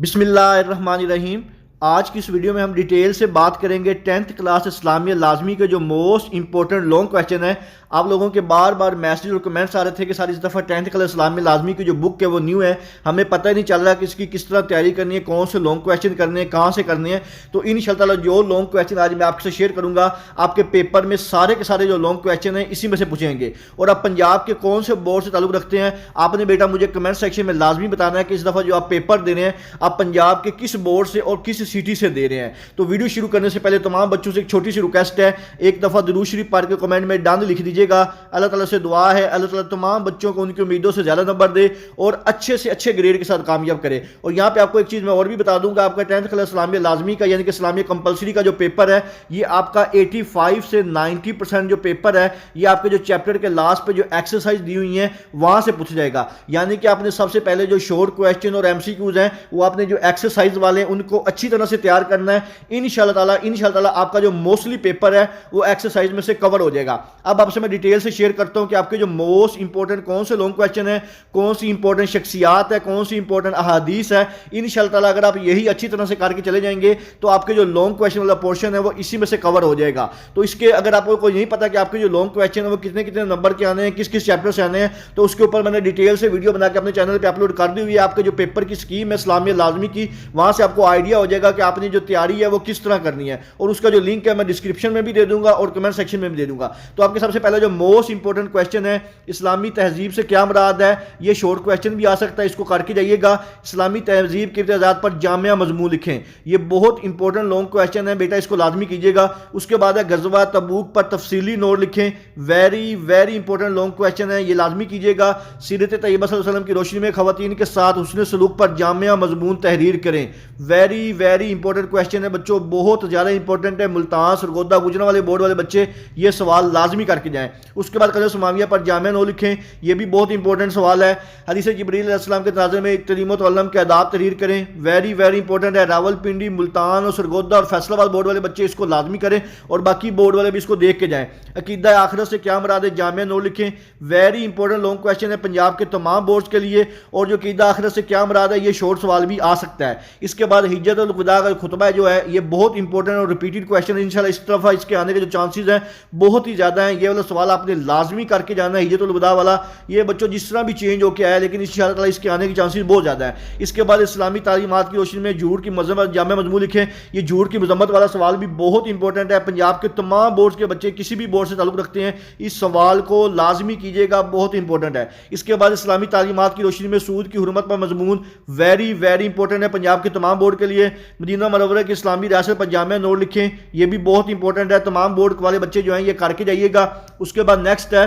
بسم اللہ الرحمن الرحیم۔ آج کی اس ویڈیو میں ہم ڈیٹیل سے بات کریں گے 10th کلاس اسلامیہ لازمی کے جو موسٹ امپورٹنٹ لانگ کویسچن ہے۔ آپ لوگوں کے بار بار میسیج اور کمنٹس آ رہے تھے کہ سر اس دفعہ 10th کلاس اسلامیہ لازمی کی جو بک ہے وہ نیو ہے، ہمیں پتہ ہی نہیں چل رہا کہ اس کی کس طرح تیاری کرنی ہے، کون سے لانگ کویسچن کرنے ہیں، کہاں سے کرنے ہیں۔ تو انشاءاللہ تعالی جو لانگ کویسچن آج میں آپ سے شیئر کروں گا، آپ کے پیپر میں سارے کے سارے جو لانگ کویسچن ہیں اسی میں سے پوچھیں گے۔ اور آپ پنجاب کے کون سے بورڈ سے تعلق رکھتے ہیں، آپ نے بیٹا مجھے کمنٹ سیکشن میں لازمی بتانا ہے کہ اس دفعہ جو آپ پیپر دے رہے ہیں آپ پنجاب کے کس بورڈ سے اور کس سٹی سے دے رہے ہیں۔ تو ویڈیو شروع کرنے سے پہلے تمام بچوں سے ایک چھوٹی سی ریکویسٹ ہے، ایک دفعہ درود شریف پڑھ کے کمنٹ میں ڈن لکھ دیجیے گا۔ اللہ تعالیٰ سے دعا ہے اللہ تعالیٰ تمام بچوں کو ان کی امیدوں سے زیادہ نمبر دے اور اچھے سے اچھے گریڈ کے ساتھ کامیاب کرے۔ اور یہاں پہ آپ کو ایک چیز میں اور بھی بتا دوں گا، آپ کا 10th کلاس اسلامیہ لازمی کا یعنی کہ اسلامیہ کمپلسری کا جو پیپر ہے یہ آپ کا 85 سے 90% جو پیپر ہے یہ آپ کے جو چیپٹر کے لاسٹ پہ جو ایکسرسائز دی ہوئی ہیں وہاں سے پوچھا جائے گا۔ یعنی کہ آپ نے سب سے پہلے جو شارٹ کویسچن اور ایم سی کیوز ہیں وہ آپ نے جو ایکسرسائز والے ان کو اچھی طرح سے تیار کرنا ہے۔ انشاءاللہ تعالیٰ آپ کا جو موسٹلی پیپر ہے وہ ایکسرسائز میں سے کور ہو جائے گا۔ اب آپ سے میں ڈیٹیل سے شیئر کرتا ہوں کہ آپ کے جو موسٹ امپورٹنٹ کون سے لانگ کویسچن ہیں، کون سی امپورٹنٹ شخصیات ہے، کون سی امپورٹنٹ احادیث ہے۔ انشاءاللہ تعالیٰ اگر آپ یہی اچھی طرح سے کر کے چلے جائیں گے تو آپ کے جو لانگ کویسچن والا پورشن ہے وہ اسی میں سے کور ہو جائے گا۔ تو اس کے اگر آپ کو نہیں پتا کہ آپ کے جو لانگ کویسچن ہے وہ کتنے کتنے نمبر کے آنے ہیں، کس کس چیپٹر سے آنے ہیں، تو اس کے اوپر میں نے ڈیٹیل سے ویڈیو بنا کے اپنے چینل پہ اپلوڈ کر دی ہوئی ہے۔ آپ کے جو پیپر کی اسکیم ہے اسلامیہ لازمی کی، وہاں سے آپ کو آئیڈیا ہو جائے گا کہ آپ نے جو تیاری ہے وہ کس طرح کرنی ہے، اور اس کا جو لنک ہے میں ڈسکرپشن میں بھی دے دوں گا اور کمنٹ سیکشن میں بھی دے دوں گا۔ تو آپ کے سب سے پہلے جو موسٹ امپورٹنٹ کویسچن ہے اسلامی تہذیب سے کیا مراد ہے، یہ شارٹ کویسچن بھی آ سکتا ہے، اس کو کر کے جائیے گا۔ اسلامی تہذیب کے امتیازات پر جامع مضمون لکھیں، یہ بہت امپورٹنٹ لانگ کویسچن ہے بیٹا، اس کو لازمی کیجیے گا۔ اس کے بعد ہے غزوہ تبوک پر تفصیلی نوٹ لکھیں، ویری امپورٹنٹ لانگ کویسچن ہے، یہ لازمی کیجیے گا۔ سیرت طیبہ صلی اللہ علیہ وسلم کی روشنی میں خواتین کے ساتھ حسن سلوک پر جامع مضمون تحریر کریں، ویری امپورٹنٹ کویسچن ہے بچوں، بہت زیادہ امپورٹنٹ ہے۔ ملتان سرگودا گوجرانوالے بورڈ والے بچے یہ سوال لازمی کر کے جائیں۔ اس کے بعد قضیہ سماویہ پر جامع نو لکھیں، یہ بھی بہت امپورٹنٹ سوال ہے۔ حدیث جبریل علیہ السلام کے تناظر میں تعلیم و تعلم کے آداب تحریر کریں، ویری امپورٹنٹ ہے۔ راول پنڈی، ملتان اور سرگودا اور فیصل آباد بورڈ والے بچے اس کو لازمی کریں اور باقی بورڈ والے بھی اس کو دیکھ کے جائیں۔ عقیدہ آخرت سے کیا مراد ہے، جامع نو لکھیں، ویری امپورٹنٹ لانگ کویسچن ہے پنجاب کے تمام بورڈز کے لیے۔ اور جو عقیدہ آخرت سے کیا مراد ہے یہ شارٹ سوال بھی آ سکتا ہے۔ اس کے بعد حجت الوداع کا خطبہ جو ہے یہ بہت امپورٹنٹ اور ریپیٹڈ کویسچن ہے، انشاءاللہ اس طرف اس کے آنے کے جو چانسز ہیں بہت ہی زیادہ ہیں۔ یہ والا سوال آپ نے لازمی کر کے جانا ہے، حجت الوداع والا۔ یہ بچوں جس طرح بھی چینج ہو کے آیا لیکن انشاءاللہ تعالیٰ اس کے آنے کی چانسز بہت زیادہ ہیں۔ اس کے بعد اسلامی تعلیمات کی روشنی میں جھوٹ کی مذمت جامع مضمون لکھیں، یہ جھوٹ کی مذمت والا سوال بھی بہت امپورٹنٹ ہے۔ پنجاب کے تمام بورڈز کے بچے کسی بھی بورڈ سے تعلق رکھتے ہیں اس سوال کو لازمی کیجیے گا، بہت امپورٹنٹ ہے۔ اس کے بعد اسلامی تعلیمات کی روشنی میں سود کی حرمت پر مضمون ویری امپورٹنٹ ہے پنجاب کے تمام بورڈ کے لیے۔ مدینہ منورہ کی اسلامی ریاست پر جامع نوٹ لکھیں، یہ بھی بہت امپورٹنٹ ہے، تمام بورڈ والے بچے جو ہیں یہ کر کے جائیے گا۔ اس کے بعد نیکسٹ ہے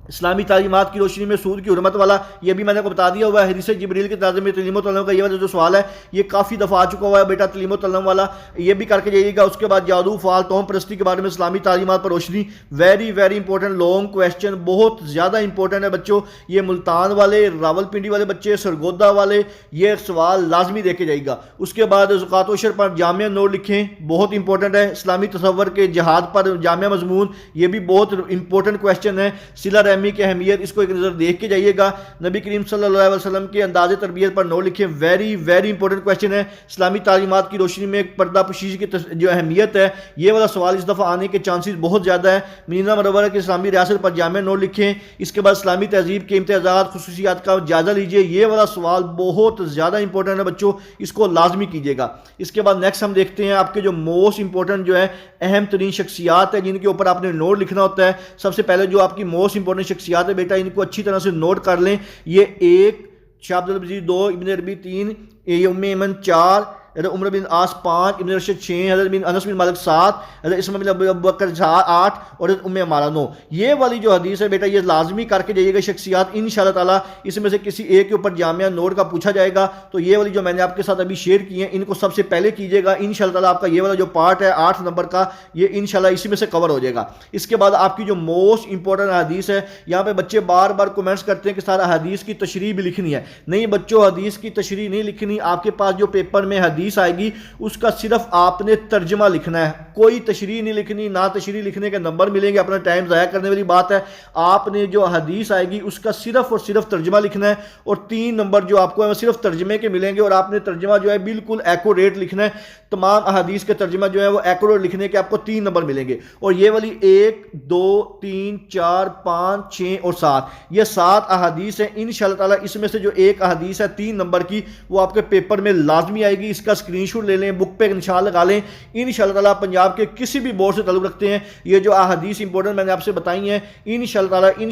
اسلامی تعلیمات کی روشنی میں سود کی حرمت والا، یہ بھی میں نے آپ کو بتا دیا ہوا ہے۔ حدیث جبریل کے تناظر میں تعلیم و تعلم کا یہ والا جو سوال ہے یہ کافی دفعہ آ چکا ہوا ہے بیٹا، تعلیم و تعلم والا، یہ بھی کر کے جائیے گا۔ اس کے بعد جادو فعال توہم پرستی کے بارے میں اسلامی تعلیمات پر روشنی، ویری امپورٹنٹ لانگ کویسچن، بہت زیادہ امپورٹنٹ ہے بچوں۔ یہ ملتان والے، راول پنڈی والے بچے، سرگودا والے یہ سوال لازمی دے کے جائے گا۔ اس کے بعد زکوٰۃ و عشر پر جامع نوٹ لکھیں، بہت امپورٹنٹ ہے۔ اسلامی تصور کے جہاد پر جامع مضمون، یہ بھی بہت امپورٹنٹ کویسچن ہے۔ صلہ رحمی کی اہمیت، اس کو ایک نظر دیکھ کے جائیے گا۔ نبی کریم صلی اللہ علیہ وسلم کے انداز تربیت پر نوٹ لکھیں، ویری امپورٹنٹ کویسچن ہے۔ اسلامی تعلیمات کی روشنی میں پردہ پوشی کی جو اہمیت ہے یہ والا سوال اس دفعہ آنے کے چانسز بہت زیادہ ہے۔ مدینہ منورہ کی اسلامی ریاست پر جامع نوٹ لکھیں۔ اس کے بعد اسلامی تہذیب کے امتیازات خصوصیات کا جائزہ لیجیے، یہ والا سوال بہت زیادہ امپورٹنٹ ہے بچوں، اس کو لازمی کیجیے گا۔ اس کے بعد نیکسٹ ہم دیکھتے ہیں آپ کے جو موسٹ امپورٹنٹ جو ہے اہم ترین شخصیات ہیں جن کے اوپر آپ نے نوٹ لکھنا ہوتا ہے۔ سب سے پہلے جو آپ کی موسٹ امپورٹنٹ شخصیات ہے بیٹا ان کو اچھی طرح سے نوٹ کر لیں۔ یہ 1 شاہ عبد العزیز 2 ابن عربی 3 یہ ام ایمن 4 حضرت عمر بن عاص 5 ابن رشد 6 حضرت بن انس بن مالک 7 حضرت اسماعیل بن ابو بکر 8 اور حضرت ام عمارہ 9۔ یہ والی جو حدیث ہے بیٹا یہ لازمی کر کے جائیے گا شخصیات، انشاءاللہ تعالیٰ اس میں سے کسی ایک کے اوپر جامعہ نوٹ کا پوچھا جائے گا۔ تو یہ والی جو میں نے آپ کے ساتھ ابھی شیئر کی ہیں ان کو سب سے پہلے کیجیے گا، انشاءاللہ تعالیٰ آپ کا یہ والا جو پارٹ ہے 8 نمبر کا یہ انشاءاللہ اسی میں سے کور ہو جائے گا۔ اس کے بعد آپ کی جو موسٹ امپورٹنٹ حدیث ہے، یہاں پہ بچے بار کومنٹس کرتے ہیں کہ سارا حدیث کی تشریح بھی لکھنی ہے۔ نہیں بچوں، حدیث کی تشریح نہیں لکھنی، آپ کے پاس جو پیپر میں حدیث حدیث آئے گی اس کا صرف آپ نے ترجمہ لکھنا ہے، کوئی تشریح نہیں لکھنی، نہ تشریح لکھنے کے نمبر ملیں گے، اپنا ٹائم ضائع کرنے والی بات ہے۔ آپ نے جو حدیث آئے گی اس کا صرف اور صرف ترجمہ لکھنا ہے، اور 3 نمبر جو آپ کو ہے صرف ترجمے کے ملیں گے، اور آپ نے ترجمہ جو ہے بالکل ایکوریٹ لکھنا ہے۔ تمام احادیث کے ترجمہ جو ہے وہ ایکوریٹ لکھنے کے آپ کو 3 نمبر ملیں گے، اور یہ والی 1 2 3 4 5 6 اور 7 یہ 7 احادیث ہیں انشاءاللہ تعالی۔ اس میں سے جو ایک احادیث ہے 3 نمبر کی وہ آپ کے پیپر میں لازمی آئے گی، اس کا اسکرین شاٹ لے لیں، بک پہ نشان لگا لیں۔ انشاءاللہ تعالی پنجاب کے کسی بھی بورڈ سے تعلق رکھتے ہیں، یہ جو احادیث امپورٹنٹ میں نے آپ سے بتائی ہیں انشاءاللہ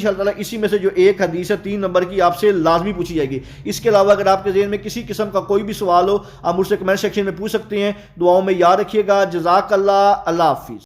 تعالی اسی میں سے جو ایک حدیث ہے 3 نمبر کی آپ سے لازمی پوچھی جائے گی۔ اس کے علاوہ اگر آپ کے ذہن میں کسی قسم کا کوئی بھی سوال ہو آپ مجھ سے کمنٹ سیکشن میں پوچھ سکتے ہیں۔ دعاؤں میں یاد رکھیے گا۔ جزاک اللہ، اللہ حافظ۔